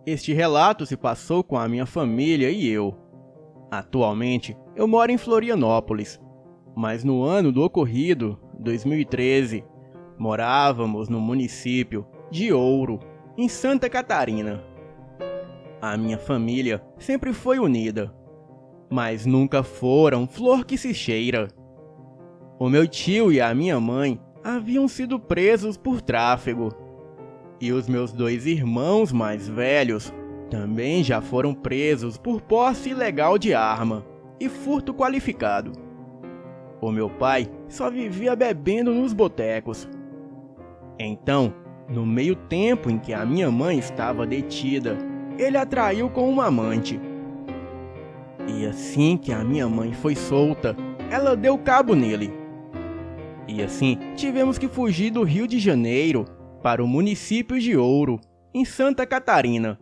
Este relato se passou com a minha família e eu. Atualmente, eu moro em Florianópolis, mas no ano do ocorrido, 2013, morávamos no município de Ouro, em Santa Catarina. A minha família sempre foi unida, mas nunca foram flor que se cheira. O meu tio e a minha mãe haviam sido presos por tráfigo, e os meus 2 irmãos mais velhos também já foram presos por posse ilegal de arma e furto qualificado. O meu pai só vivia bebendo nos botecos. Então, no meio tempo em que a minha mãe estava detida, ele a traiu com uma amante. E assim que a minha mãe foi solta, ela deu cabo nele. E assim tivemos que fugir do Rio de Janeiro para o município de Ouro, em Santa Catarina.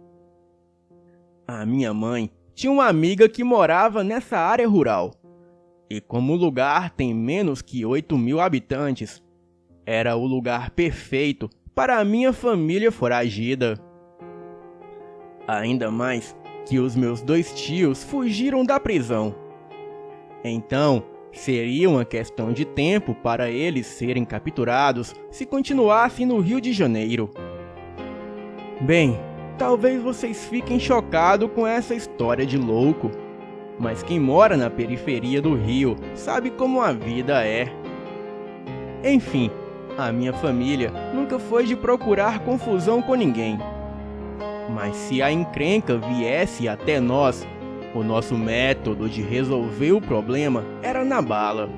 A minha mãe tinha uma amiga que morava nessa área rural. E como o lugar tem menos que 8.000 habitantes, era o lugar perfeito para a minha família foragida. Ainda mais que os meus 2 tios fugiram da prisão. Então, seria uma questão de tempo para eles serem capturados se continuassem no Rio de Janeiro. Bem, talvez vocês fiquem chocados com essa história de louco, mas quem mora na periferia do Rio sabe como a vida é. Enfim, a minha família nunca foi de procurar confusão com ninguém. Mas se a encrenca viesse até nós, o nosso método de resolver o problema era na bala.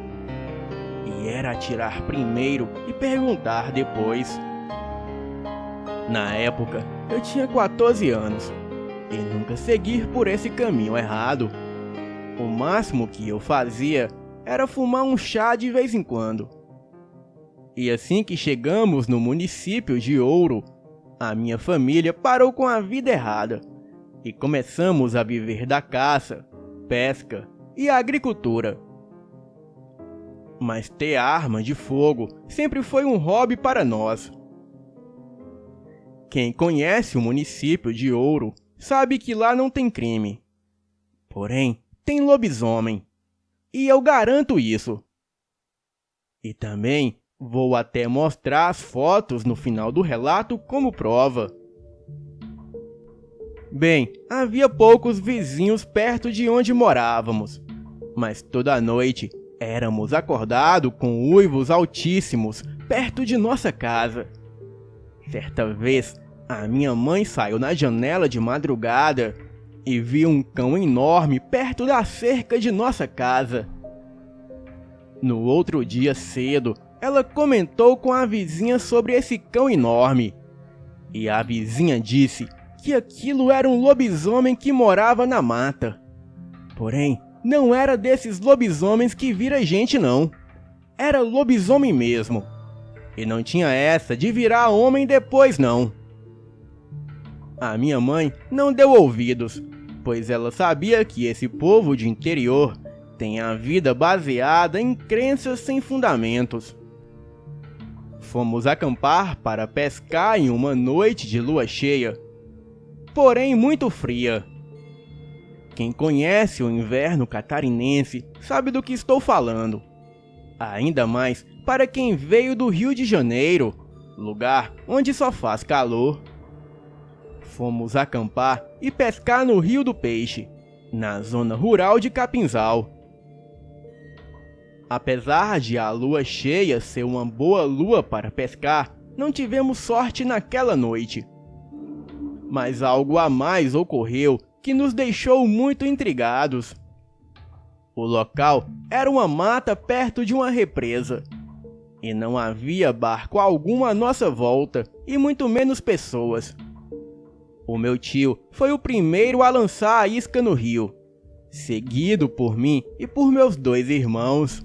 E era atirar primeiro e perguntar depois. Na época, eu tinha 14 anos e nunca segui por esse caminho errado. O máximo que eu fazia era fumar um chá de vez em quando. E assim que chegamos no município de Ouro, a minha família parou com a vida errada e começamos a viver da caça, pesca e agricultura. Mas ter arma de fogo sempre foi um hobby para nós. Quem conhece o município de Ouro sabe que lá não tem crime. Porém, tem lobisomem. E eu garanto isso. E também vou até mostrar as fotos no final do relato como prova. Bem, havia poucos vizinhos perto de onde morávamos, mas toda noite éramos acordados com uivos altíssimos perto de nossa casa. Certa vez, a minha mãe saiu na janela de madrugada e viu um cão enorme perto da cerca de nossa casa. No outro dia cedo, ela comentou com a vizinha sobre esse cão enorme. E a vizinha disse que aquilo era um lobisomem que morava na mata. Porém, não era desses lobisomens que vira gente não. Era lobisomem mesmo. E não tinha essa de virar homem depois não. A minha mãe não deu ouvidos, pois ela sabia que esse povo de interior tem a vida baseada em crenças sem fundamentos. Fomos acampar para pescar em uma noite de lua cheia, porém muito fria. Quem conhece o inverno catarinense sabe do que estou falando. Ainda mais para quem veio do Rio de Janeiro, lugar onde só faz calor. Fomos acampar e pescar no Rio do Peixe, na zona rural de Capinzal. Apesar de a lua cheia ser uma boa lua para pescar, não tivemos sorte naquela noite. Mas algo a mais ocorreu que nos deixou muito intrigados. O local era uma mata perto de uma represa, e não havia barco algum à nossa volta, e muito menos pessoas. O meu tio foi o primeiro a lançar a isca no rio, seguido por mim e por meus 2 irmãos.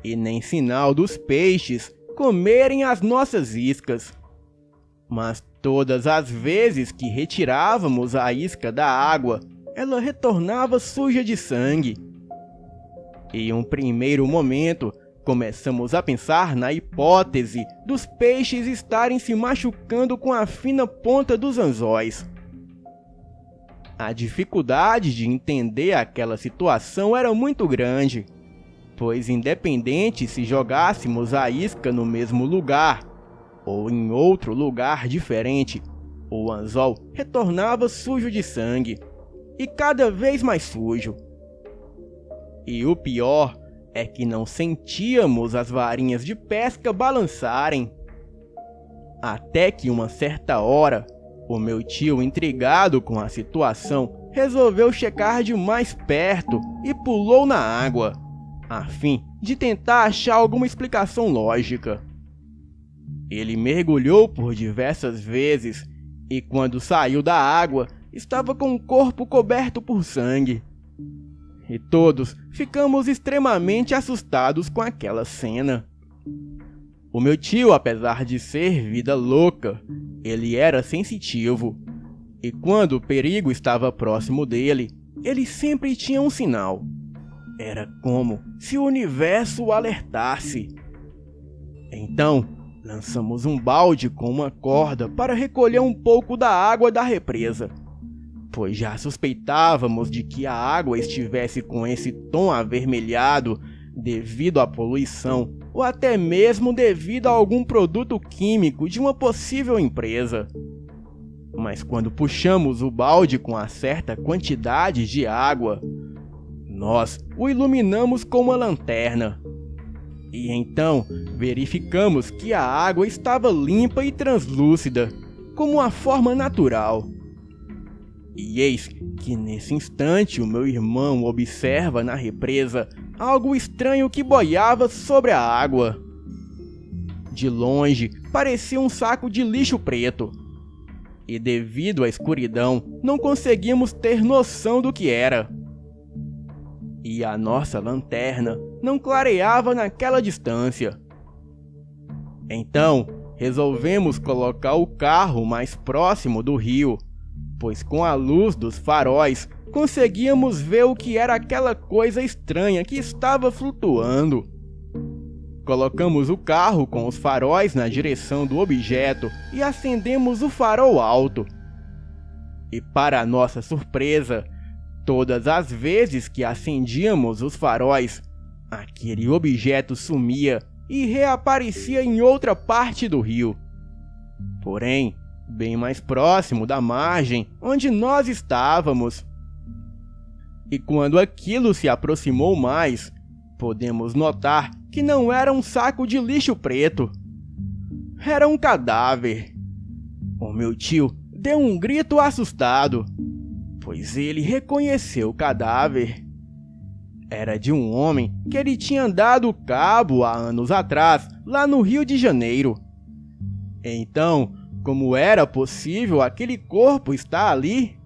E nem sinal dos peixes comerem as nossas iscas. Mas todas as vezes que retirávamos a isca da água, ela retornava suja de sangue. Em um primeiro momento, começamos a pensar na hipótese dos peixes estarem se machucando com a fina ponta dos anzóis. A dificuldade de entender aquela situação era muito grande, pois independente se jogássemos a isca no mesmo lugar ou em outro lugar diferente, o anzol retornava sujo de sangue, e cada vez mais sujo. E o pior é que não sentíamos as varinhas de pesca balançarem. Até que uma certa hora, o meu tio, intrigado com a situação, resolveu checar de mais perto e pulou na água, a fim de tentar achar alguma explicação lógica. Ele mergulhou por diversas vezes e, quando saiu da água, estava com o corpo coberto por sangue. E todos ficamos extremamente assustados com aquela cena. O meu tio, apesar de ser vida louca, ele era sensitivo. E quando o perigo estava próximo dele, ele sempre tinha um sinal. Era como se o universo o alertasse. Então, lançamos um balde com uma corda para recolher um pouco da água da represa, pois já suspeitávamos de que a água estivesse com esse tom avermelhado devido à poluição ou até mesmo devido a algum produto químico de uma possível empresa. Mas quando puxamos o balde com a certa quantidade de água, nós o iluminamos com uma lanterna. E então verificamos que a água estava limpa e translúcida, como uma forma natural. E eis que nesse instante o meu irmão observa na represa algo estranho que boiava sobre a água. De longe parecia um saco de lixo preto, e devido à escuridão não conseguimos ter noção do que era. E a nossa lanterna não clareava naquela distância. Então, resolvemos colocar o carro mais próximo do rio, pois com a luz dos faróis conseguíamos ver o que era aquela coisa estranha que estava flutuando. Colocamos o carro com os faróis na direção do objeto e acendemos o farol alto. E para nossa surpresa, todas as vezes que acendíamos os faróis, aquele objeto sumia e reaparecia em outra parte do rio. Porém, bem mais próximo da margem onde nós estávamos. E quando aquilo se aproximou mais, podemos notar que não era um saco de lixo preto. Era um cadáver. O meu tio deu um grito assustado, pois ele reconheceu o cadáver. Era de um homem que ele tinha dado cabo há anos atrás, lá no Rio de Janeiro. Então, como era possível aquele corpo estar ali?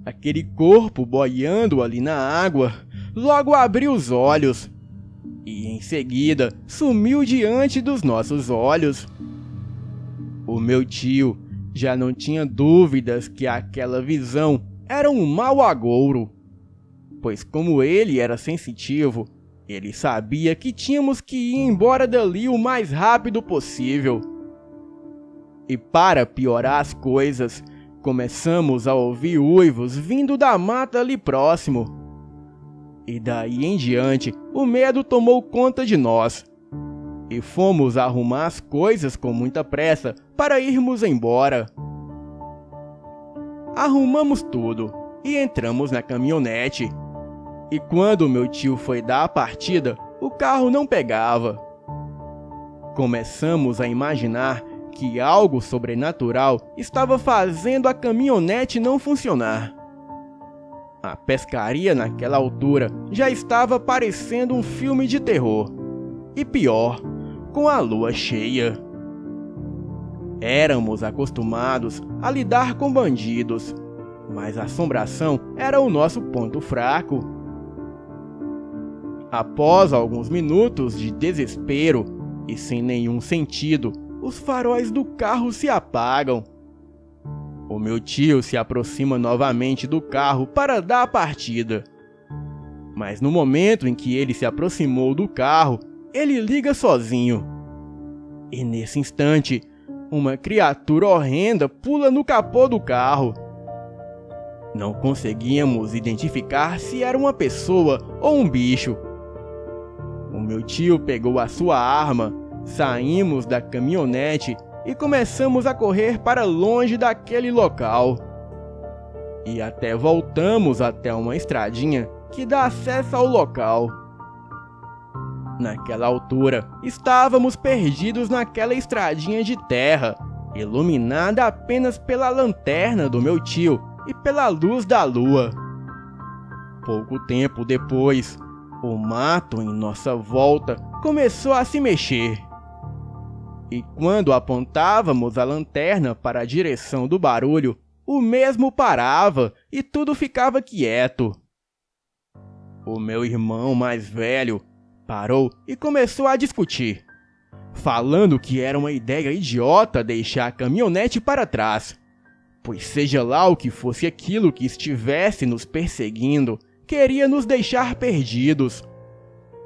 Aquele corpo boiando ali na água, logo abriu os olhos e em seguida sumiu diante dos nossos olhos. O meu tio já não tinha dúvidas que aquela visão era um mau agouro, pois como ele era sensitivo, ele sabia que tínhamos que ir embora dali o mais rápido possível. E para piorar as coisas, começamos a ouvir uivos vindo da mata ali próximo. E daí em diante, o medo tomou conta de nós. E fomos arrumar as coisas com muita pressa para irmos embora. Arrumamos tudo e entramos na caminhonete. E quando meu tio foi dar a partida, o carro não pegava. Começamos a imaginar que algo sobrenatural estava fazendo a caminhonete não funcionar. A pescaria naquela altura já estava parecendo um filme de terror. E pior, com a lua cheia. Éramos acostumados a lidar com bandidos, mas a assombração era o nosso ponto fraco. Após alguns minutos de desespero e sem nenhum sentido, os faróis do carro se apagam. O meu tio se aproxima novamente do carro para dar a partida. Mas no momento em que ele se aproximou do carro, ele liga sozinho. E nesse instante, uma criatura horrenda pula no capô do carro. Não conseguíamos identificar se era uma pessoa ou um bicho. O meu tio pegou a sua arma, saímos da caminhonete e começamos a correr para longe daquele local. E até voltamos até uma estradinha que dá acesso ao local. Naquela altura, estávamos perdidos naquela estradinha de terra, iluminada apenas pela lanterna do meu tio e pela luz da lua. Pouco tempo depois, o mato em nossa volta começou a se mexer. E quando apontávamos a lanterna para a direção do barulho, o mesmo parava e tudo ficava quieto. O meu irmão mais velho parou e começou a discutir, falando que era uma ideia idiota deixar a caminhonete para trás, pois seja lá o que fosse aquilo que estivesse nos perseguindo, queria nos deixar perdidos.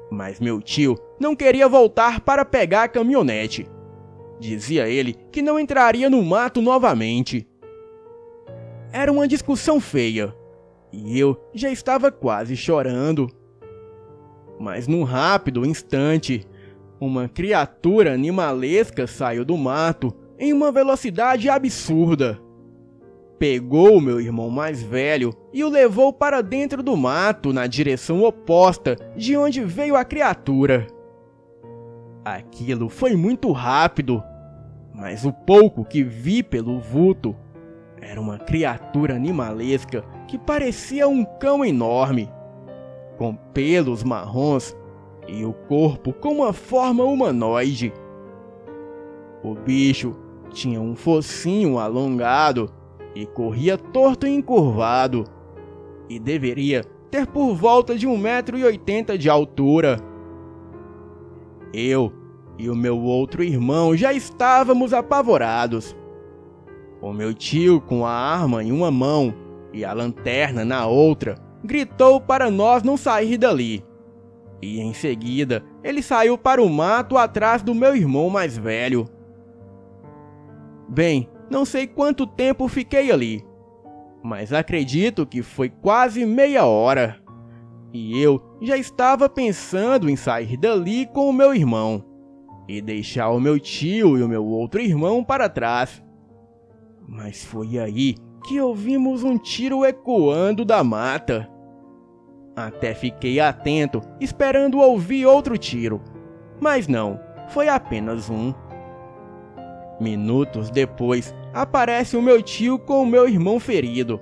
Mas meu tio não queria voltar para pegar a caminhonete. Dizia ele que não entraria no mato novamente. Era uma discussão feia, e eu já estava quase chorando. Mas num rápido instante, uma criatura animalesca saiu do mato em uma velocidade absurda. Pegou o meu irmão mais velho e o levou para dentro do mato na direção oposta de onde veio a criatura. Aquilo foi muito rápido, mas o pouco que vi pelo vulto era uma criatura animalesca que parecia um cão enorme, com pelos marrons e o corpo com uma forma humanoide. O bicho tinha um focinho alongado e corria torto e encurvado, e deveria ter por volta de 1,80 m de altura. Eu e o meu outro irmão já estávamos apavorados. O meu tio, com a arma em uma mão e a lanterna na outra, gritou para nós não sair dali. E em seguida, ele saiu para o mato atrás do meu irmão mais velho. Bem, não sei quanto tempo fiquei ali, mas acredito que foi quase meia hora. E eu já estava pensando em sair dali com o meu irmão e deixar o meu tio e o meu outro irmão para trás. Mas foi aí que ouvimos um tiro ecoando da mata. Até fiquei atento, esperando ouvir outro tiro, mas não, foi apenas um. Minutos depois, aparece o meu tio com o meu irmão ferido.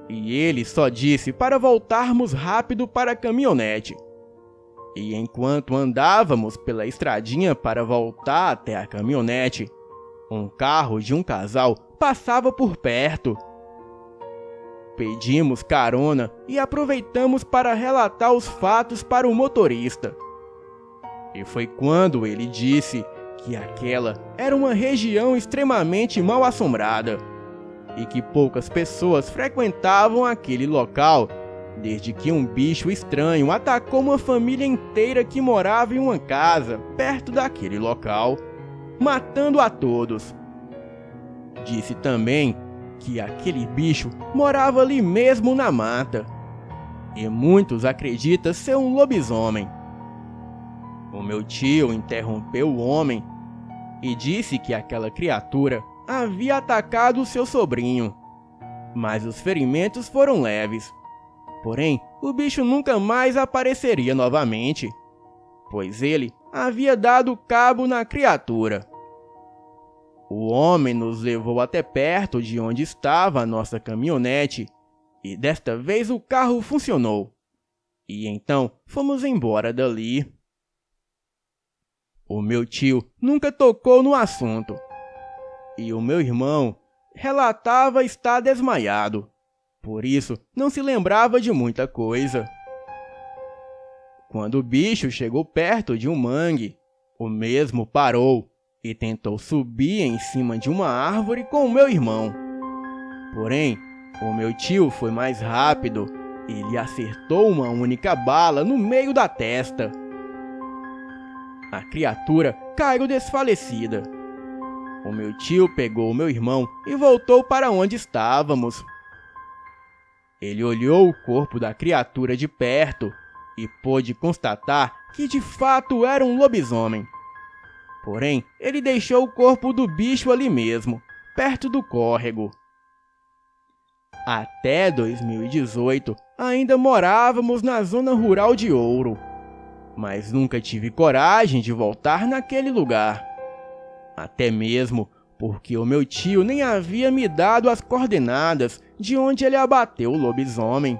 E ele só disse para voltarmos rápido para a caminhonete. E enquanto andávamos pela estradinha para voltar até a caminhonete, um carro de um casal passava por perto. Pedimos carona e aproveitamos para relatar os fatos para o motorista. E foi quando ele disse que aquela era uma região extremamente mal assombrada e que poucas pessoas frequentavam aquele local desde que um bicho estranho atacou uma família inteira que morava em uma casa perto daquele local, matando a todos. Disse também que aquele bicho morava ali mesmo na mata, e muitos acreditam ser um lobisomem. O meu tio interrompeu o homem e disse que aquela criatura havia atacado seu sobrinho, mas os ferimentos foram leves. Porém, o bicho nunca mais apareceria novamente, pois ele havia dado cabo na criatura. O homem nos levou até perto de onde estava a nossa caminhonete, e desta vez o carro funcionou. E então fomos embora dali. O meu tio nunca tocou no assunto, e o meu irmão relatava estar desmaiado, por isso não se lembrava de muita coisa. Quando o bicho chegou perto de um mangue, o mesmo parou e tentou subir em cima de uma árvore com o meu irmão. Porém, o meu tio foi mais rápido e lhe acertou uma única bala no meio da testa. A criatura caiu desfalecida. O meu tio pegou o meu irmão e voltou para onde estávamos. Ele olhou o corpo da criatura de perto e pôde constatar que de fato era um lobisomem. Porém, ele deixou o corpo do bicho ali mesmo, perto do córrego. Até 2018, ainda morávamos na zona rural de Ouro, mas nunca tive coragem de voltar naquele lugar. Até mesmo porque o meu tio nem havia me dado as coordenadas de onde ele abateu o lobisomem.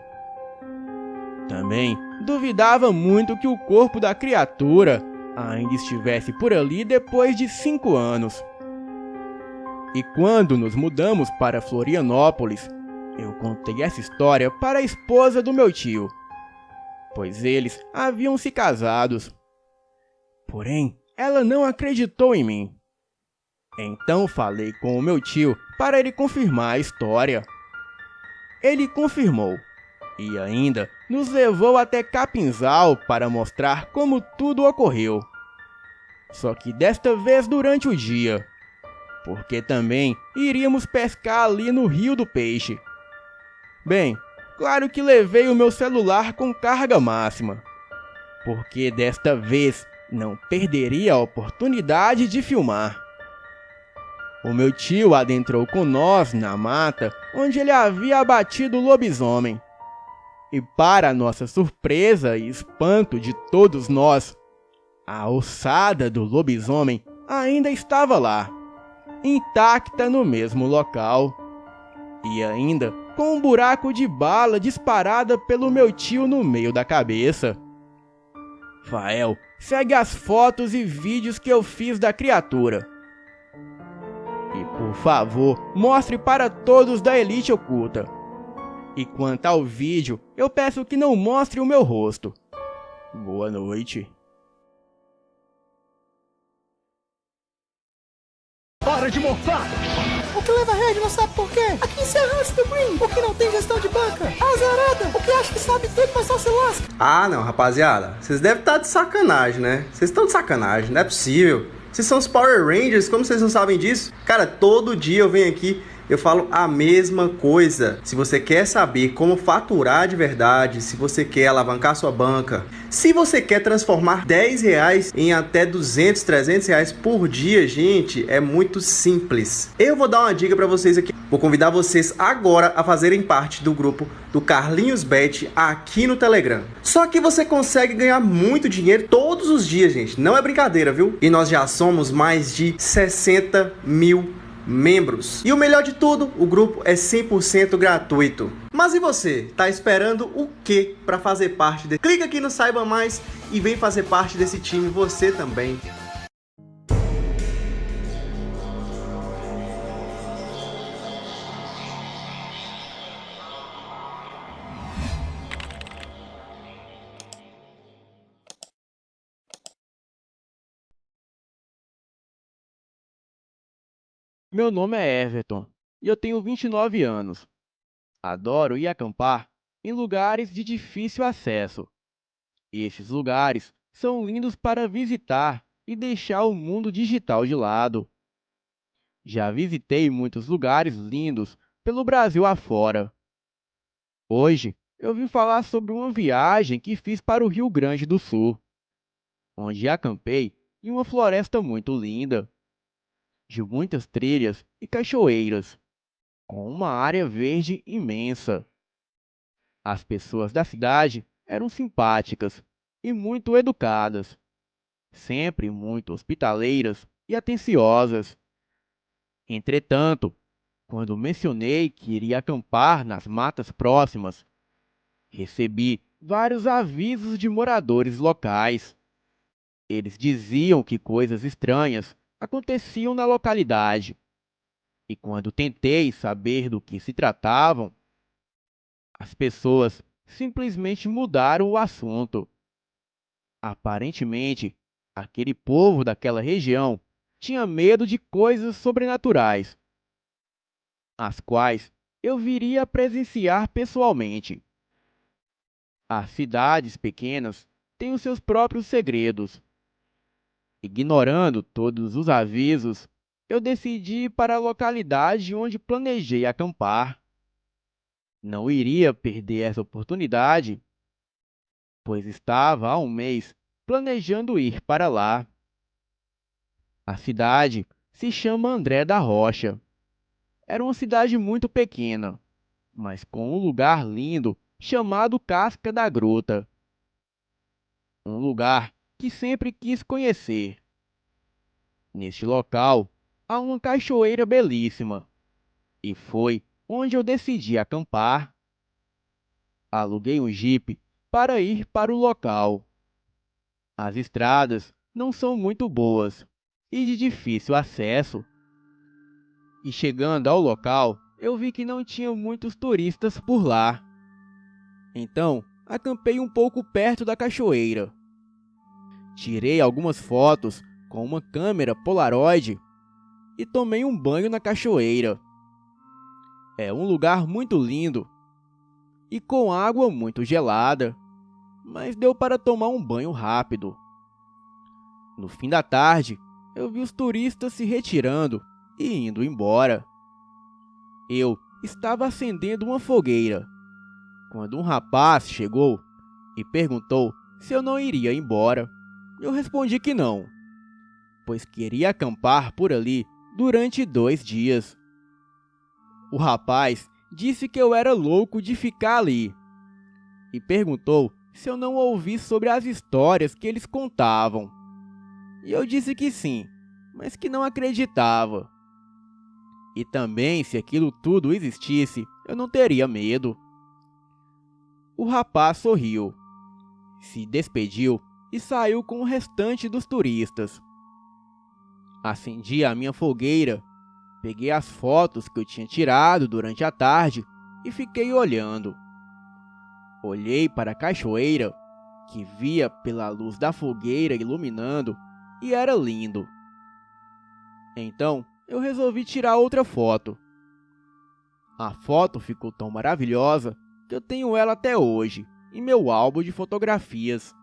Também duvidava muito que o corpo da criatura ainda estivesse por ali depois de 5 anos. E quando nos mudamos para Florianópolis, eu contei essa história para a esposa do meu tio, pois eles haviam se casados. Porém, ela não acreditou em mim. Então falei com o meu tio para ele confirmar a história. Ele confirmou e ainda nos levou até Capinzal para mostrar como tudo ocorreu. Só que desta vez durante o dia, porque também iríamos pescar ali no Rio do Peixe. Bem, claro que levei o meu celular com carga máxima, porque desta vez não perderia a oportunidade de filmar. O meu tio adentrou com nós na mata onde ele havia abatido o lobisomem. E para nossa surpresa e espanto de todos nós, a ossada do lobisomem ainda estava lá, intacta no mesmo local. E ainda com um buraco de bala disparada pelo meu tio no meio da cabeça. Fael, segue as fotos e vídeos que eu fiz da criatura. E por favor, mostre para todos da Elite Oculta. E quanto ao vídeo, eu peço que não mostre o meu rosto. Boa noite. Para de mofar! O que leva a rede não sabe por quê? Aqui encerra-se do Green, o que não tem gestão de banca. Azarada, o que acha que sabe tudo, mas só se lasca. Ah, não, rapaziada. Vocês devem estar de sacanagem, né? Vocês estão de sacanagem, não é possível. Vocês são os Power Rangers, como vocês não sabem disso? Cara, todo dia eu venho aqui, eu falo a mesma coisa. Se você quer saber como faturar de verdade, se você quer alavancar sua banca, se você quer transformar R$10 em até 200, R$300 por dia, gente, é muito simples. Eu vou dar uma dica para vocês aqui. Vou convidar vocês agora a fazerem parte do grupo do Carlinhos Bet aqui no Telegram. Só que você consegue ganhar muito dinheiro todos os dias, gente. Não é brincadeira, viu? E nós já somos mais de 60 mil membros. E o melhor de tudo, o grupo é 100% gratuito. Mas e você? Tá esperando o que para fazer parte desse? Clica aqui no Saiba Mais e vem fazer parte desse time você também. Meu nome é Everton e eu tenho 29 anos. Adoro ir acampar em lugares de difícil acesso. Esses lugares são lindos para visitar e deixar o mundo digital de lado. Já visitei muitos lugares lindos pelo Brasil afora. Hoje eu vim falar sobre uma viagem que fiz para o Rio Grande do Sul, onde acampei em uma floresta muito linda, de muitas trilhas e cachoeiras, com uma área verde imensa. As pessoas da cidade eram simpáticas e muito educadas, sempre muito hospitaleiras e atenciosas. Entretanto, quando mencionei que iria acampar nas matas próximas, recebi vários avisos de moradores locais. Eles diziam que coisas estranhas aconteciam na localidade, e quando tentei saber do que se tratavam, as pessoas simplesmente mudaram o assunto. Aparentemente, aquele povo daquela região tinha medo de coisas sobrenaturais, as quais eu viria a presenciar pessoalmente. As cidades pequenas têm os seus próprios segredos. Ignorando todos os avisos, eu decidi ir para a localidade onde planejei acampar. Não iria perder essa oportunidade, pois estava há um mês planejando ir para lá. A cidade se chama André da Rocha. Era uma cidade muito pequena, mas com um lugar lindo chamado Casca da Gruta. Um lugar que sempre quis conhecer. Neste local há uma cachoeira belíssima, e foi onde eu decidi acampar. Aluguei um jipe para ir para o local. As estradas não são muito boas e de difícil acesso. E chegando ao local, eu vi que não tinha muitos turistas por lá. Então, acampei um pouco perto da cachoeira. Tirei algumas fotos com uma câmera Polaroid e tomei um banho na cachoeira. É um lugar muito lindo e com água muito gelada, mas deu para tomar um banho rápido. No fim da tarde, eu vi os turistas se retirando e indo embora. Eu estava acendendo uma fogueira, quando um rapaz chegou e perguntou se eu não iria embora. Eu respondi que não, pois queria acampar por ali durante 2 dias. O rapaz disse que eu era louco de ficar ali e perguntou se eu não ouvi sobre as histórias que eles contavam. E eu disse que sim, mas que não acreditava. E também, se aquilo tudo existisse, eu não teria medo. O rapaz sorriu, se despediu e saiu com o restante dos turistas. Acendi a minha fogueira, peguei as fotos que eu tinha tirado durante a tarde e fiquei olhando. Olhei para a cachoeira, que via pela luz da fogueira iluminando, e era lindo. Então, eu resolvi tirar outra foto. A foto ficou tão maravilhosa que eu tenho ela até hoje, em meu álbum de fotografias.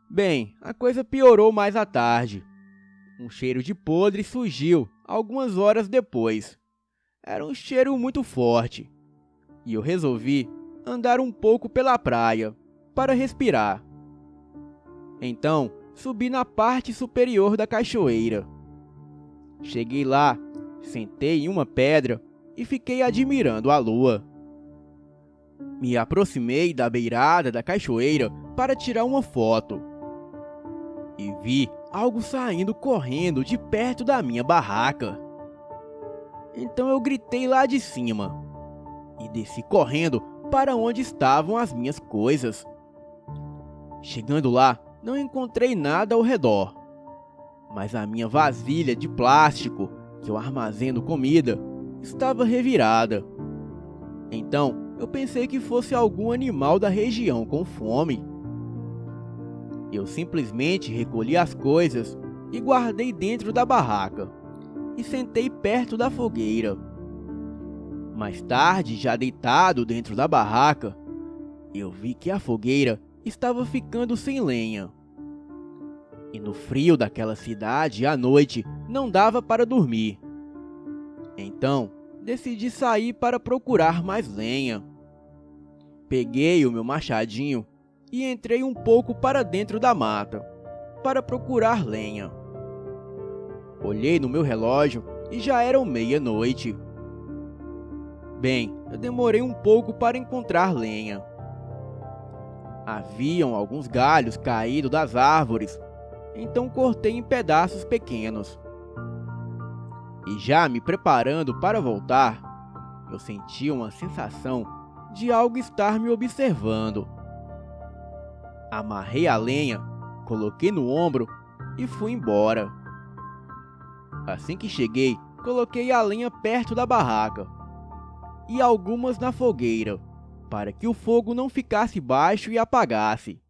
Bem, a coisa piorou mais à tarde. Um cheiro de podre surgiu algumas horas depois. Era um cheiro muito forte. E eu resolvi andar um pouco pela praia, para respirar. Então, subi na parte superior da cachoeira. Cheguei lá, sentei em uma pedra e fiquei admirando a lua. Me aproximei da beirada da cachoeira para tirar uma foto. E vi algo saindo correndo de perto da minha barraca. Então eu gritei lá de cima e desci correndo para onde estavam as minhas coisas. Chegando lá, não encontrei nada ao redor, mas a minha vasilha de plástico, que eu armazeno comida, estava revirada. Então, eu pensei que fosse algum animal da região com fome. Eu simplesmente recolhi as coisas e guardei dentro da barraca, e sentei perto da fogueira. Mais tarde, já deitado dentro da barraca, eu vi que a fogueira estava ficando sem lenha. E no frio daquela cidade, à noite, não dava para dormir. Então, decidi sair para procurar mais lenha. Peguei o meu machadinho e entrei um pouco para dentro da mata, para procurar lenha. Olhei no meu relógio e já eram 00:30. Bem, eu demorei um pouco para encontrar lenha. Haviam alguns galhos caídos das árvores, então cortei em pedaços pequenos. E já me preparando para voltar, eu senti uma sensação de algo estar me observando. Amarrei a lenha, coloquei no ombro e fui embora. Assim que cheguei, coloquei a lenha perto da barraca e algumas na fogueira, para que o fogo não ficasse baixo e apagasse.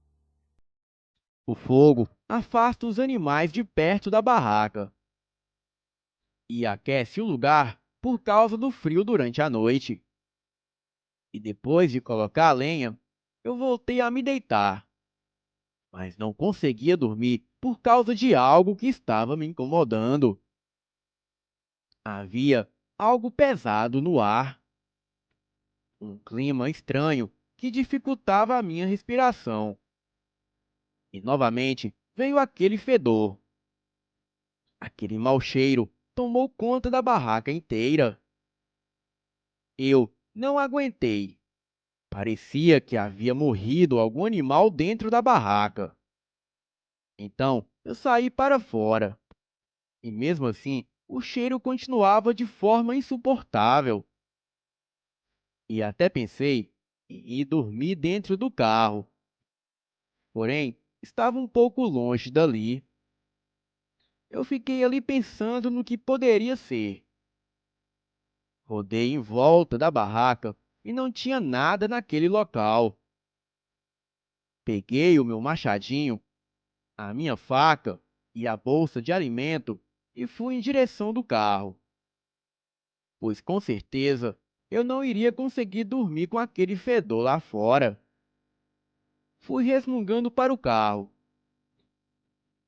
O fogo afasta os animais de perto da barraca e aquece o lugar por causa do frio durante a noite. E depois de colocar a lenha, eu voltei a me deitar, mas não conseguia dormir por causa de algo que estava me incomodando. Havia algo pesado no ar. Um clima estranho que dificultava a minha respiração. E novamente veio aquele fedor. Aquele mau cheiro tomou conta da barraca inteira. Eu não aguentei. Parecia que havia morrido algum animal dentro da barraca. Então eu saí para fora. E mesmo assim, o cheiro continuava de forma insuportável. E até pensei em ir dormir dentro do carro. Porém, estava um pouco longe dali. Eu fiquei ali pensando no que poderia ser. Rodei em volta da barraca e não tinha nada naquele local. Peguei o meu machadinho, a minha faca e a bolsa de alimento e fui em direção do carro, pois com certeza eu não iria conseguir dormir com aquele fedor lá fora. Fui resmungando para o carro.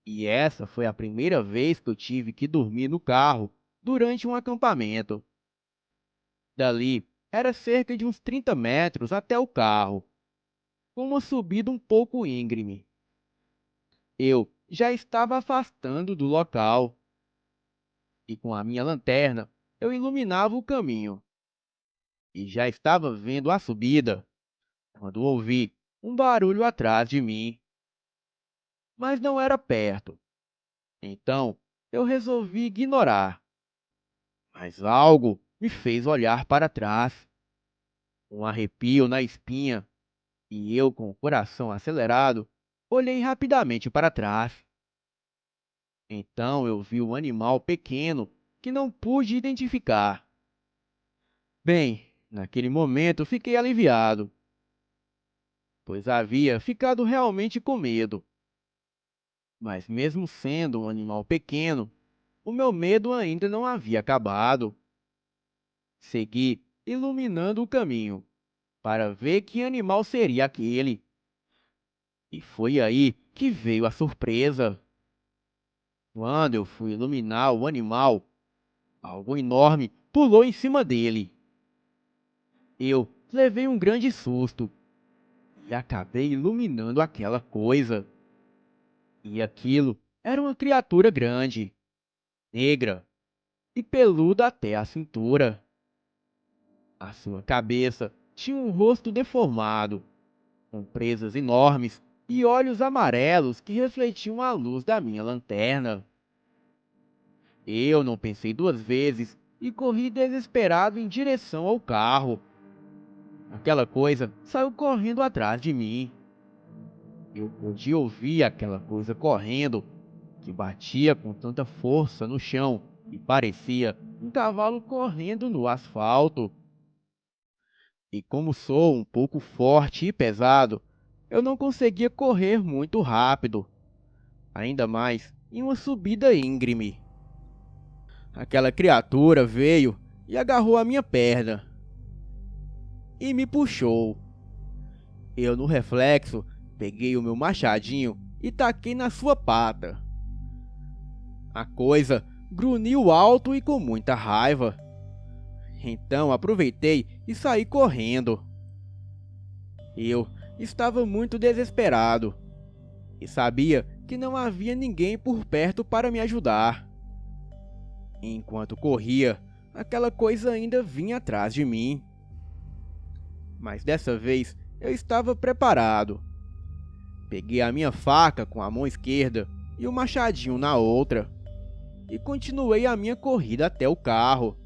E essa foi a primeira vez que eu tive que dormir no carro durante um acampamento. Dali era cerca de uns 30 metros até o carro, com uma subida um pouco íngreme. Eu já estava afastando do local e com a minha lanterna eu iluminava o caminho. E já estava vendo a subida quando ouvi um barulho atrás de mim, mas não era perto. Então eu resolvi ignorar. Mas algo me fez olhar para trás. Um arrepio na espinha e eu, com o coração acelerado, olhei rapidamente para trás. Então eu vi um animal pequeno que não pude identificar. Bem, naquele momento fiquei aliviado, pois havia ficado realmente com medo. Mas mesmo sendo um animal pequeno, o meu medo ainda não havia acabado. Segui iluminando o caminho para ver que animal seria aquele. E foi aí que veio a surpresa. Quando eu fui iluminar o animal, algo enorme pulou em cima dele. Eu levei um grande susto e acabei iluminando aquela coisa. E aquilo era uma criatura grande, negra e peluda até a cintura. A sua cabeça tinha um rosto deformado, com presas enormes e olhos amarelos que refletiam a luz da minha lanterna. Eu não pensei duas vezes e corri desesperado em direção ao carro. Aquela coisa saiu correndo atrás de mim. Eu podia ouvir aquela coisa correndo, que batia com tanta força no chão e parecia um cavalo correndo no asfalto. E como sou um pouco forte e pesado, eu não conseguia correr muito rápido, ainda mais em uma subida íngreme. Aquela criatura veio e agarrou a minha perna e me puxou. Eu, no reflexo, peguei o meu machadinho e taquei na sua pata. A coisa grunhiu alto e com muita raiva. Então aproveitei e saí correndo. Eu estava muito desesperado e sabia que não havia ninguém por perto para me ajudar. Enquanto corria, aquela coisa ainda vinha atrás de mim. Mas dessa vez eu estava preparado. Peguei a minha faca com a mão esquerda e o machadinho na outra e continuei a minha corrida até o carro.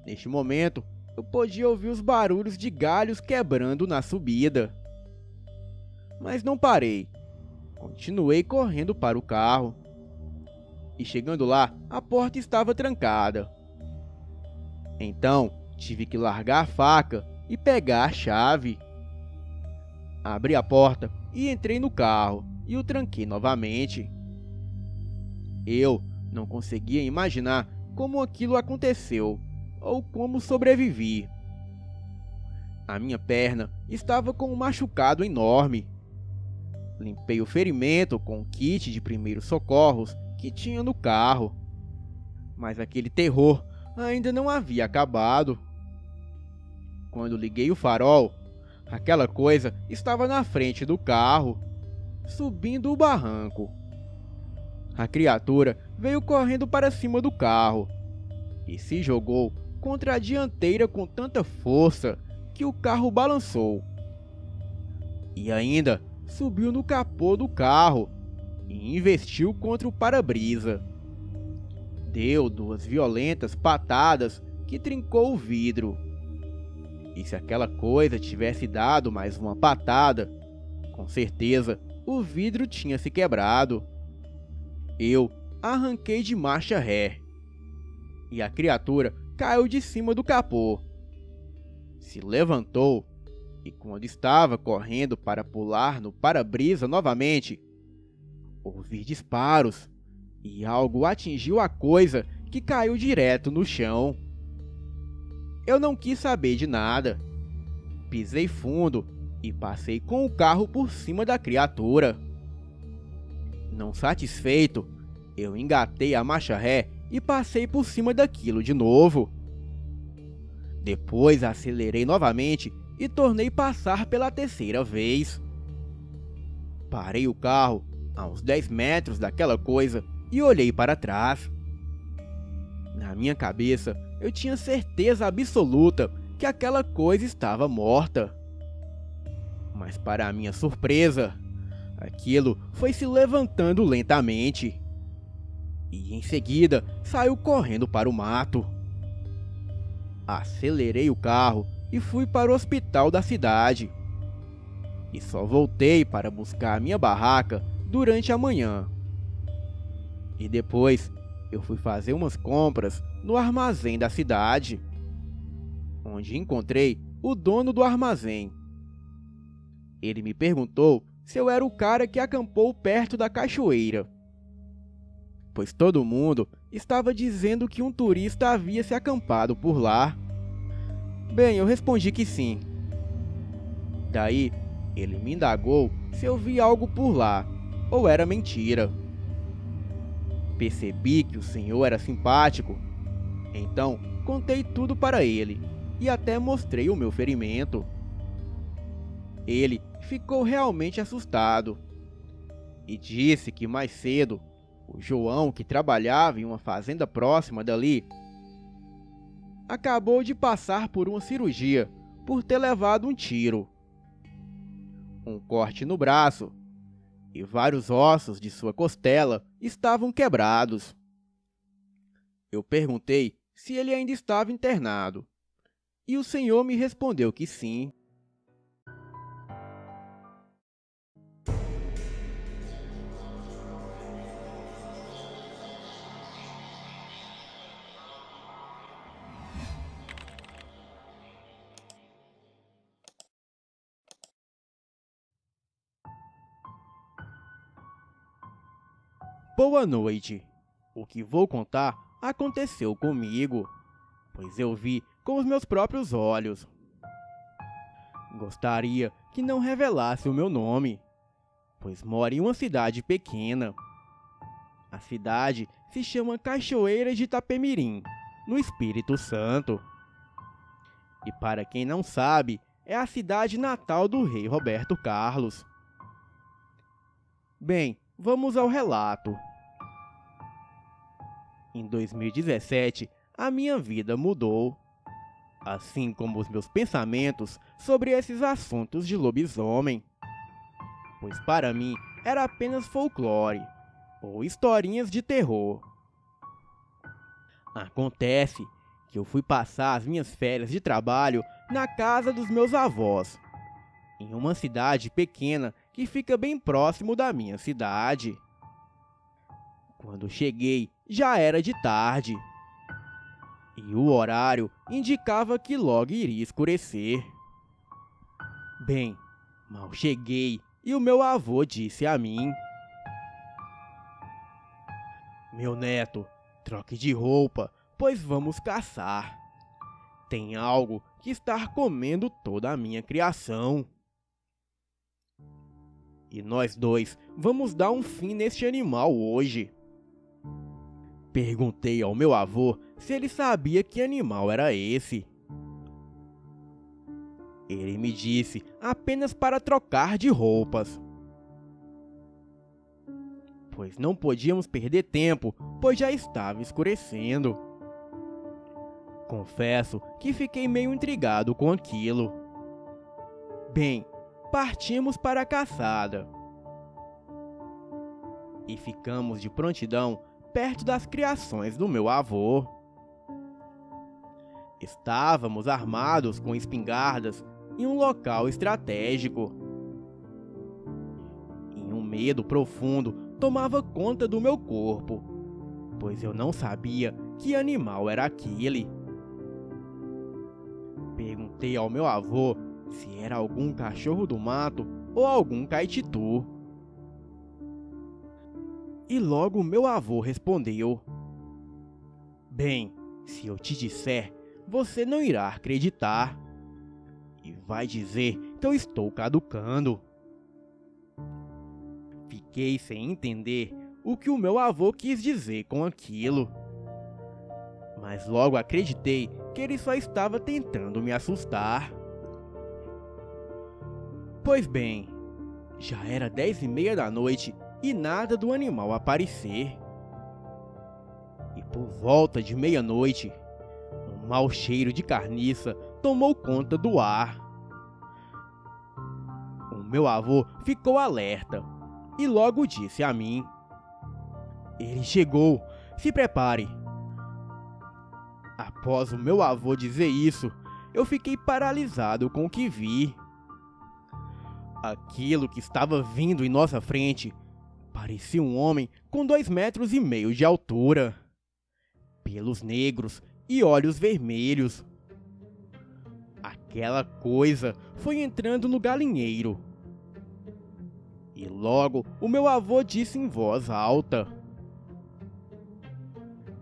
Neste momento, eu podia ouvir os barulhos de galhos quebrando na subida. Mas não parei. Continuei correndo para o carro. E chegando lá, a porta estava trancada. Então, tive que largar a faca e pegar a chave. Abri a porta e entrei no carro e o tranquei novamente. Eu não conseguia imaginar como aquilo aconteceu ou como sobrevivi. A minha perna estava com um machucado enorme. Limpei o ferimento com o kit de primeiros socorros que tinha no carro. Mas aquele terror ainda não havia acabado. quando liguei o farol, aquela coisa estava na frente do carro, subindo o barranco. A criatura veio correndo para cima do carro e se jogou contra a dianteira com tanta força que o carro balançou. E ainda subiu no capô do carro e investiu contra o para-brisa. Deu 2 violentas patadas que trincou o vidro. E se aquela coisa tivesse dado mais uma patada, com certeza o vidro tinha se quebrado. Eu arranquei de marcha ré e a criatura caiu de cima do capô. Se levantou e, quando estava correndo para pular no para-brisa novamente, ouvi disparos e algo atingiu a coisa que caiu direto no chão. Eu não quis saber de nada. Pisei fundo e passei com o carro por cima da criatura. Não satisfeito, eu engatei a marcha ré e passei por cima daquilo de novo. Depois acelerei novamente e tornei passar pela terceira vez. Parei o carro a uns 10 metros daquela coisa e olhei para trás. Na minha cabeça, eu tinha certeza absoluta que aquela coisa estava morta. Mas, para minha surpresa, aquilo foi se levantando lentamente. E em seguida saiu correndo para o mato. Acelerei o carro e fui para o hospital da cidade. E só voltei para buscar a minha barraca durante a manhã. E depois eu fui fazer umas compras no armazém da cidade, onde encontrei o dono do armazém. Ele me perguntou se eu era o cara que acampou perto da cachoeira, pois todo mundo estava dizendo que um turista havia se acampado por lá. Bem, eu respondi que sim. Daí, ele me indagou se eu vi algo por lá, ou era mentira. Percebi que o senhor era simpático, então contei tudo para ele e até mostrei o meu ferimento. Ele ficou realmente assustado e disse que mais cedo o João, que trabalhava em uma fazenda próxima dali, acabou de passar por uma cirurgia por ter levado um tiro, um corte no braço, e vários ossos de sua costela estavam quebrados. Eu perguntei se ele ainda estava internado, e o senhor me respondeu que sim. Boa noite. O que vou contar aconteceu comigo, pois eu vi com os meus próprios olhos. Gostaria que não revelasse o meu nome, pois moro em uma cidade pequena. A cidade se chama Cachoeira de Itapemirim, no Espírito Santo. E para quem não sabe, é a cidade natal do rei Roberto Carlos. Bem, vamos ao relato. Em 2017, a minha vida mudou, assim como os meus pensamentos sobre esses assuntos de lobisomem, pois para mim era apenas folclore ou historinhas de terror. Acontece que eu fui passar as minhas férias de trabalho na casa dos meus avós, em uma cidade pequena que fica bem próximo da minha cidade. Quando cheguei, já era de tarde, e o horário indicava que logo iria escurecer. Bem, mal cheguei e o meu avô disse a mim: "Meu neto, troque de roupa, pois vamos caçar. Tem algo que está comendo toda a minha criação. E nós dois vamos dar um fim neste animal hoje." Perguntei ao meu avô se ele sabia que animal era esse. Ele me disse apenas para trocar de roupas, pois não podíamos perder tempo, pois já estava escurecendo. Confesso que fiquei meio intrigado com aquilo. Bem, partimos para a caçada e ficamos de prontidão perto das criações do meu avô. Estávamos armados com espingardas em um local estratégico. E um medo profundo tomava conta do meu corpo, pois eu não sabia que animal era aquele. Perguntei ao meu avô se era algum cachorro do mato ou algum caititu. E logo meu avô respondeu: "Bem, se eu te disser, você não irá acreditar. E vai dizer que eu estou caducando." Fiquei sem entender o que o meu avô quis dizer com aquilo. Mas logo acreditei que ele só estava tentando me assustar. Pois bem, já era 10h30 da noite e nada do animal aparecer. E por volta de meia-noite, um mau cheiro de carniça tomou conta do ar. O meu avô ficou alerta e logo disse a mim: "Ele chegou, se prepare." Após o meu avô dizer isso, eu fiquei paralisado com o que vi. Aquilo que estava vindo em nossa frente parecia um homem com 2,5 metros de altura, pelos negros e olhos vermelhos. Aquela coisa foi entrando no galinheiro. E logo o meu avô disse em voz alta: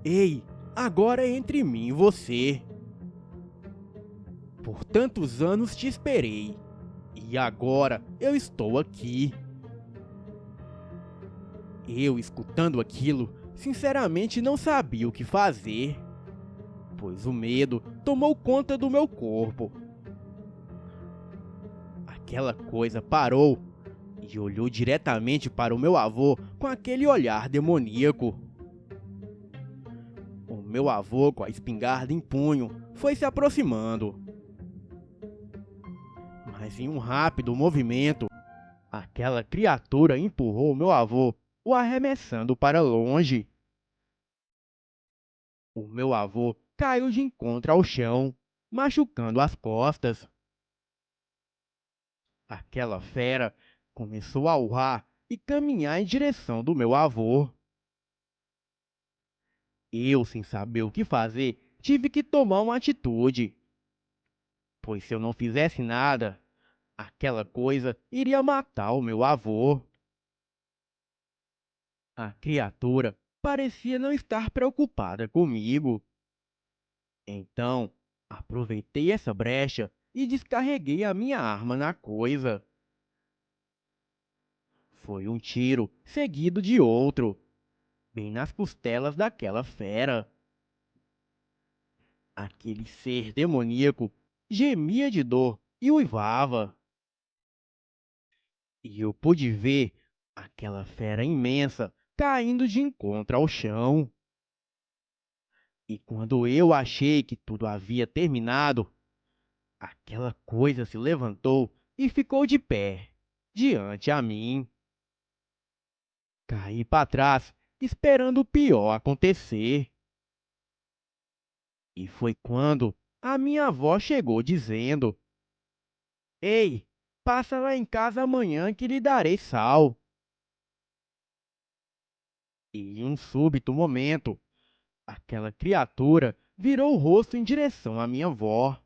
"Ei, agora é entre mim e você. Por tantos anos te esperei, e agora eu estou aqui." Eu, escutando aquilo, sinceramente não sabia o que fazer, pois o medo tomou conta do meu corpo. Aquela coisa parou e olhou diretamente para o meu avô com aquele olhar demoníaco. O meu avô, com a espingarda em punho, foi se aproximando. Mas em um rápido movimento, aquela criatura empurrou o meu avô, o arremessando para longe. O meu avô caiu de encontro ao chão, machucando as costas. Aquela fera começou a urrar e caminhar em direção do meu avô. Eu, sem saber o que fazer, tive que tomar uma atitude, pois se eu não fizesse nada, aquela coisa iria matar o meu avô. A criatura parecia não estar preocupada comigo. Então, aproveitei essa brecha e descarreguei a minha arma na coisa. Foi um tiro seguido de outro, bem nas costelas daquela fera. Aquele ser demoníaco gemia de dor e uivava. E eu pude ver aquela fera imensa caindo de encontro ao chão. E quando eu achei que tudo havia terminado, aquela coisa se levantou e ficou de pé, diante a mim. Caí para trás, esperando o pior acontecer. E foi quando a minha avó chegou dizendo: "Ei, passa lá em casa amanhã que lhe darei sal." E em um súbito momento, aquela criatura virou o rosto em direção à minha avó.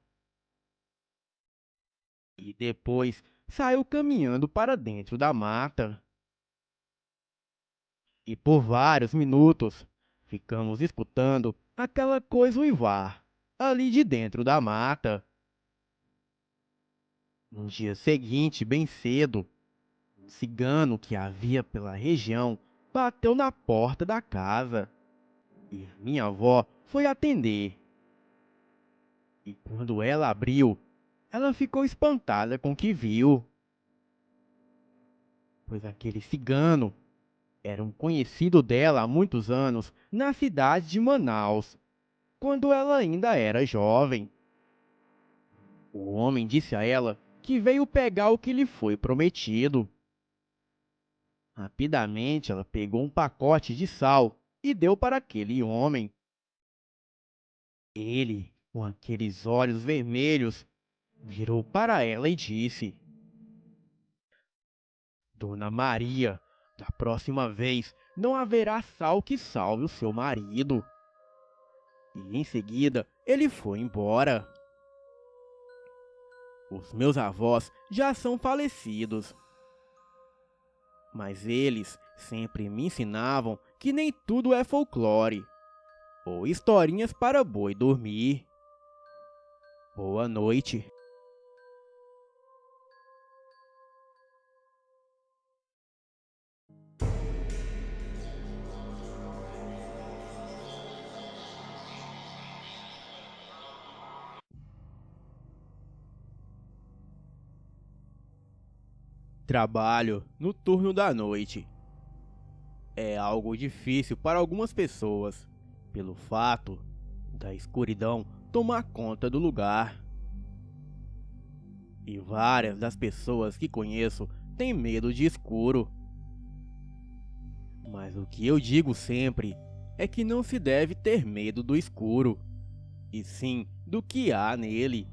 E depois saiu caminhando para dentro da mata. E por vários minutos ficamos escutando aquela coisa uivar ali de dentro da mata. No dia seguinte, bem cedo, um cigano que havia pela região bateu na porta da casa e minha avó foi atender. E quando ela abriu, ela ficou espantada com o que viu, pois aquele cigano era um conhecido dela há muitos anos na cidade de Manaus, quando ela ainda era jovem. O homem disse a ela que veio pegar o que lhe foi prometido. Rapidamente ela pegou um pacote de sal e deu para aquele homem. Ele, com aqueles olhos vermelhos, virou para ela e disse: Dona Maria, da próxima vez não haverá sal que salve o seu marido. E em seguida ele foi embora. Os meus avós já são falecidos, mas eles sempre me ensinavam que nem tudo é folclore ou historinhas para boi dormir. Boa noite. Trabalho no turno da noite é algo difícil para algumas pessoas, pelo fato da escuridão tomar conta do lugar. E várias das pessoas que conheço têm medo de escuro. Mas o que eu digo sempre é que não se deve ter medo do escuro, e sim do que há nele.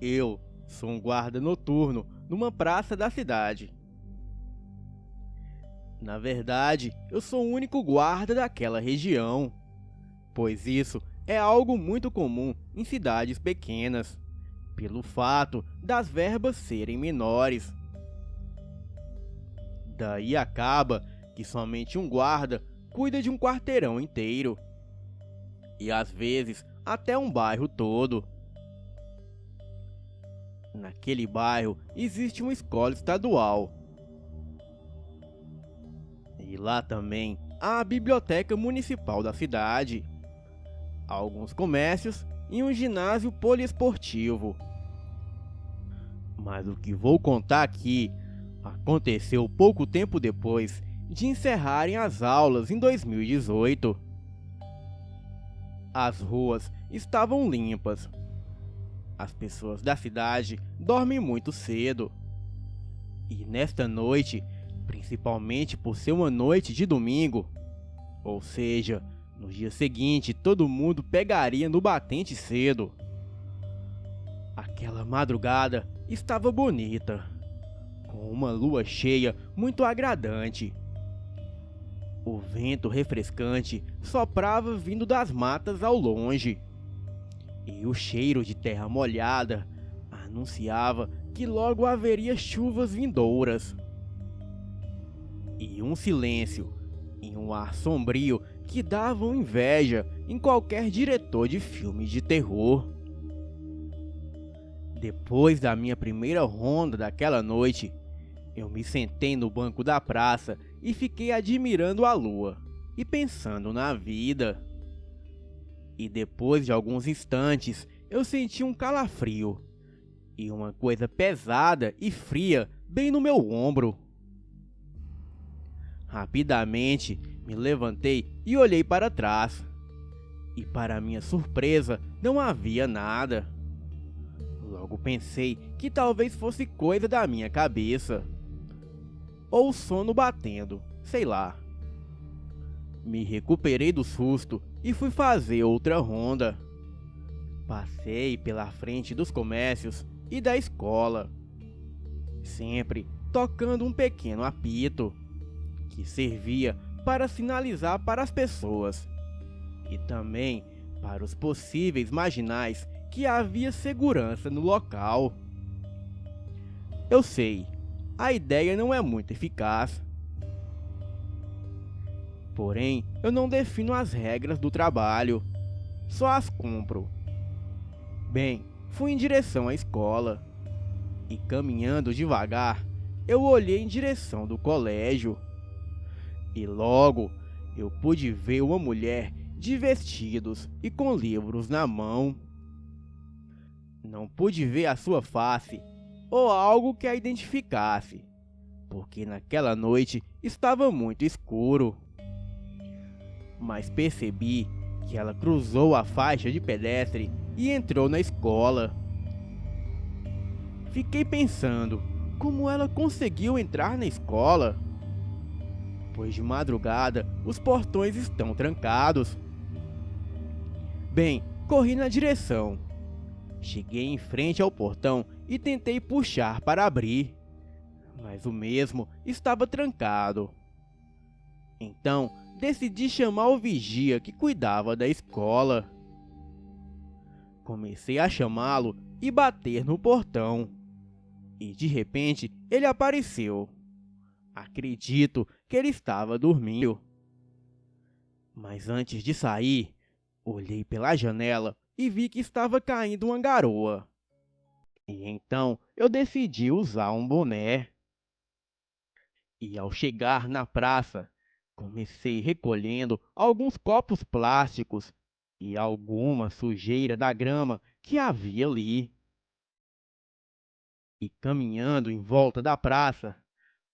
Eu sou um guarda noturno numa praça da cidade. Na verdade, eu sou o único guarda daquela região, pois isso é algo muito comum em cidades pequenas, pelo fato das verbas serem menores. Daí acaba que somente um guarda cuida de um quarteirão inteiro, e às vezes até um bairro todo. Naquele bairro existe uma escola estadual. E lá também há a biblioteca municipal da cidade, alguns comércios e um ginásio poliesportivo. Mas o que vou contar aqui aconteceu pouco tempo depois de encerrarem as aulas em 2018. As ruas estavam limpas. As pessoas da cidade dormem muito cedo. E nesta noite, principalmente por ser uma noite de domingo, ou seja, no dia seguinte todo mundo pegaria no batente cedo. Aquela madrugada estava bonita, com uma lua cheia muito agradante. O vento refrescante soprava vindo das matas ao longe, e o cheiro de terra molhada anunciava que logo haveria chuvas vindouras. E um silêncio e um ar sombrio que davam inveja em qualquer diretor de filmes de terror. Depois da minha primeira ronda daquela noite, eu me sentei no banco da praça e fiquei admirando a lua e pensando na vida. E depois de alguns instantes, eu senti um calafrio e uma coisa pesada e fria bem no meu ombro. Rapidamente me levantei e olhei para trás. E para minha surpresa, não havia nada. Logo pensei que talvez fosse coisa da minha cabeça, ou sono batendo, sei lá. Me recuperei do susto e fui fazer outra ronda. Passei pela frente dos comércios e da escola, sempre tocando um pequeno apito, que servia para sinalizar para as pessoas, e também para os possíveis marginais que havia segurança no local. Eu sei, a ideia não é muito eficaz. Porém, eu não defino as regras do trabalho, só as cumpro. Bem, fui em direção à escola, e caminhando devagar, eu olhei em direção do colégio. E logo, eu pude ver uma mulher de vestidos e com livros na mão. Não pude ver a sua face ou algo que a identificasse, porque naquela noite estava muito escuro. Mas percebi que ela cruzou a faixa de pedestre e entrou na escola. Fiquei pensando como ela conseguiu entrar na escola, pois de madrugada os portões estão trancados. Bem, corri na direção. Cheguei em frente ao portão e tentei puxar para abrir, mas o mesmo estava trancado. Então, decidi chamar o vigia que cuidava da escola. Comecei a chamá-lo e bater no portão. E de repente, ele apareceu. Acredito que ele estava dormindo. Mas antes de sair, olhei pela janela e vi que estava caindo uma garoa. E então eu decidi usar um boné. E ao chegar na praça, comecei recolhendo alguns copos plásticos e alguma sujeira da grama que havia ali. E caminhando em volta da praça,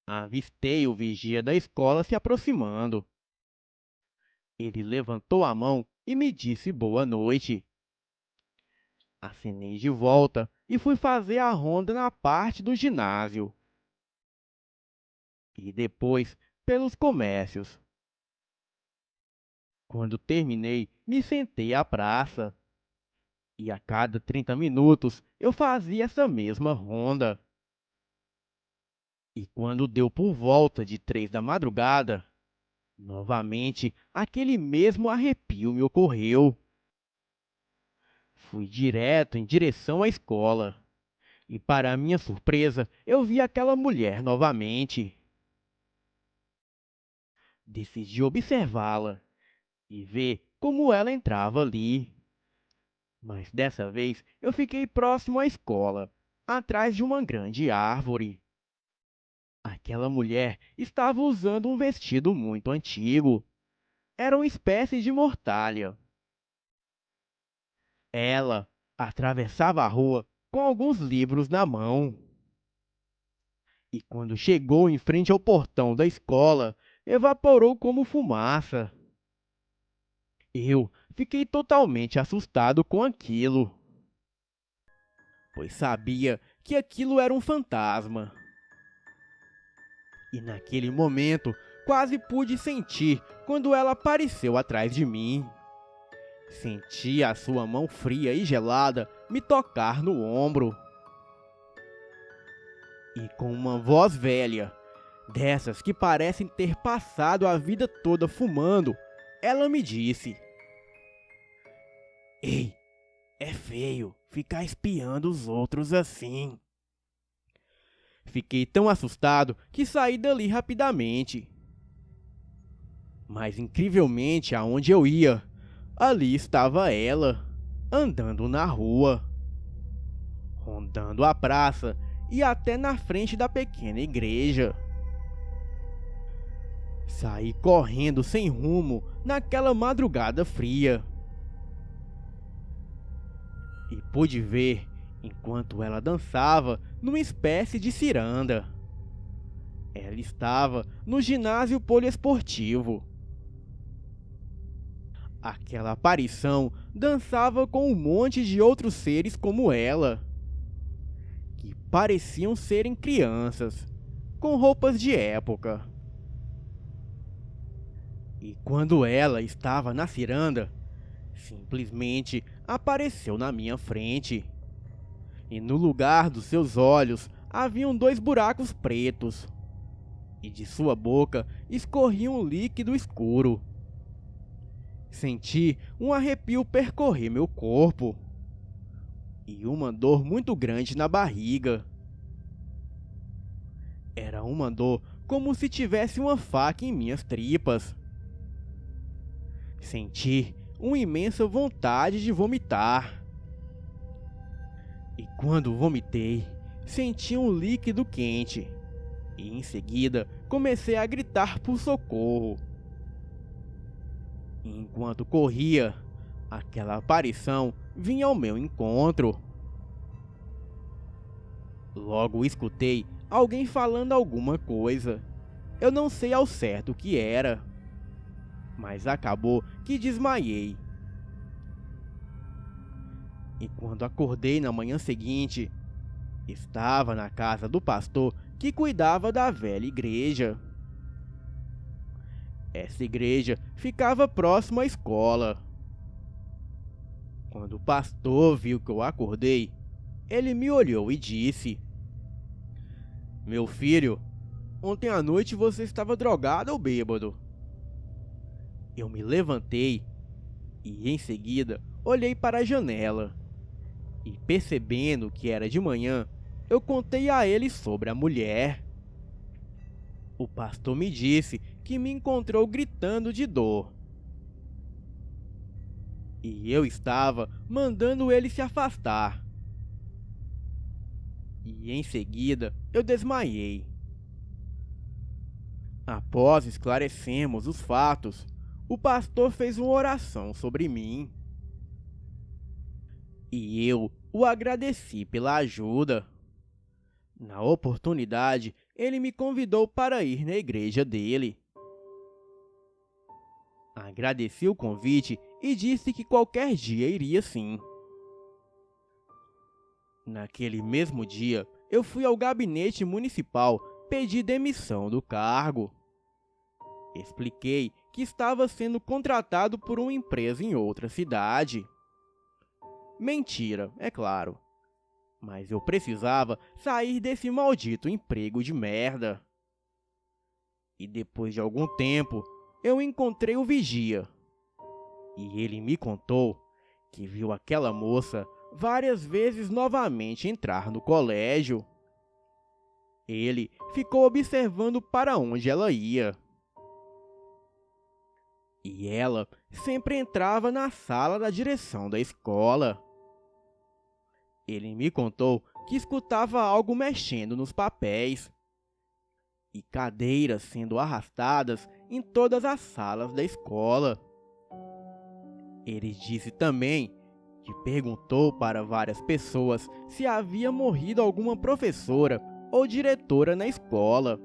avistei o vigia da escola se aproximando. Ele levantou a mão e me disse boa noite. Acenei de volta e fui fazer a ronda na parte do ginásio. E depois pelos comércios. Quando terminei, me sentei à praça. E a cada 30 minutos eu fazia essa mesma ronda. E quando deu por volta de 3 da madrugada, novamente aquele mesmo arrepio me ocorreu. Fui direto em direção à escola. E para minha surpresa, eu vi aquela mulher novamente. Decidi observá-la e ver como ela entrava ali. Mas dessa vez eu fiquei próximo à escola, atrás de uma grande árvore. Aquela mulher estava usando um vestido muito antigo. Era uma espécie de mortalha. Ela atravessava a rua com alguns livros na mão. E quando chegou em frente ao portão da escola, evaporou como fumaça. Eu fiquei totalmente assustado com aquilo, pois sabia que aquilo era um fantasma. E naquele momento, quase pude sentir quando ela apareceu atrás de mim. Senti a sua mão fria e gelada me tocar no ombro. E com uma voz velha, dessas que parecem ter passado a vida toda fumando, ela me disse: "Ei, é feio ficar espiando os outros assim." Fiquei tão assustado que saí dali rapidamente. Mas incrivelmente, aonde eu ia, ali estava ela, andando na rua, rondando a praça e até na frente da pequena igreja. Saí correndo sem rumo naquela madrugada fria. E pude ver, enquanto ela dançava, numa espécie de ciranda. Ela estava no ginásio poliesportivo. Aquela aparição dançava com um monte de outros seres como ela, que pareciam serem crianças, com roupas de época. E quando ela estava na ciranda, simplesmente apareceu na minha frente. E no lugar dos seus olhos haviam 2 buracos pretos. E de sua boca escorria um líquido escuro. Senti um arrepio percorrer meu corpo. E uma dor muito grande na barriga. Era uma dor como se tivesse uma faca em minhas tripas. Senti uma imensa vontade de vomitar. E quando vomitei, senti um líquido quente. E em seguida comecei a gritar por socorro. E enquanto corria, aquela aparição vinha ao meu encontro. Logo escutei alguém falando alguma coisa. Eu não sei ao certo o que era, mas acabou que desmaiei. E quando acordei na manhã seguinte, estava na casa do pastor que cuidava da velha igreja. Essa igreja ficava próximo à escola. Quando o pastor viu que eu acordei, ele me olhou e disse: "Meu filho, ontem à noite você estava drogado ou bêbado?" Eu me levantei e em seguida olhei para a janela. E percebendo que era de manhã, eu contei a ele sobre a mulher. O pastor me disse que me encontrou gritando de dor. E eu estava mandando ele se afastar. E em seguida eu desmaiei. Após esclarecermos os fatos, o pastor fez uma oração sobre mim. E eu o agradeci pela ajuda. Na oportunidade, ele me convidou para ir na igreja dele. Agradeci o convite e disse que qualquer dia iria sim. Naquele mesmo dia, eu fui ao gabinete municipal pedir demissão do cargo. Expliquei que estava sendo contratado por uma empresa em outra cidade. Mentira, é claro. Mas eu precisava sair desse maldito emprego de merda. E depois de algum tempo, eu encontrei o vigia. E ele me contou que viu aquela moça várias vezes novamente entrar no colégio. Ele ficou observando para onde ela ia. E ela sempre entrava na sala da direção da escola. Ele me contou que escutava algo mexendo nos papéis e cadeiras sendo arrastadas em todas as salas da escola. Ele disse também que perguntou para várias pessoas se havia morrido alguma professora ou diretora na escola.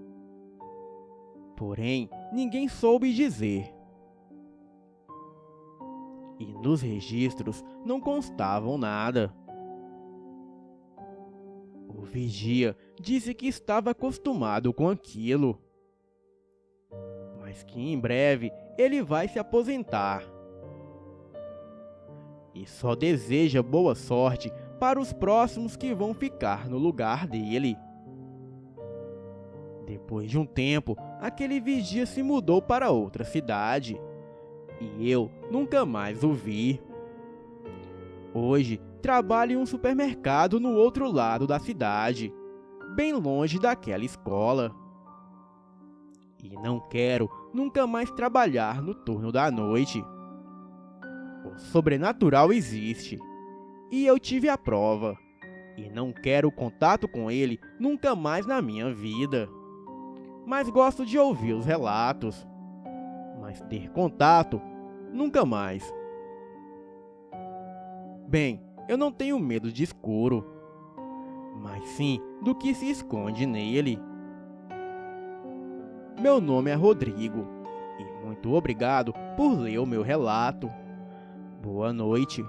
Porém, ninguém soube dizer. E nos registros não constavam nada. O vigia disse que estava acostumado com aquilo, mas que em breve ele vai se aposentar. E só deseja boa sorte para os próximos que vão ficar no lugar dele. Depois de um tempo, aquele vigia se mudou para outra cidade, e eu nunca mais o vi. Hoje, trabalho em um supermercado no outro lado da cidade, bem longe daquela escola. E não quero nunca mais trabalhar no turno da noite. O sobrenatural existe, e eu tive a prova, e não quero contato com ele nunca mais na minha vida. Mas gosto de ouvir os relatos, mas ter contato, nunca mais. Bem, eu não tenho medo de escuro, mas sim do que se esconde nele. Meu nome é Rodrigo, e muito obrigado por ler o meu relato. Boa noite.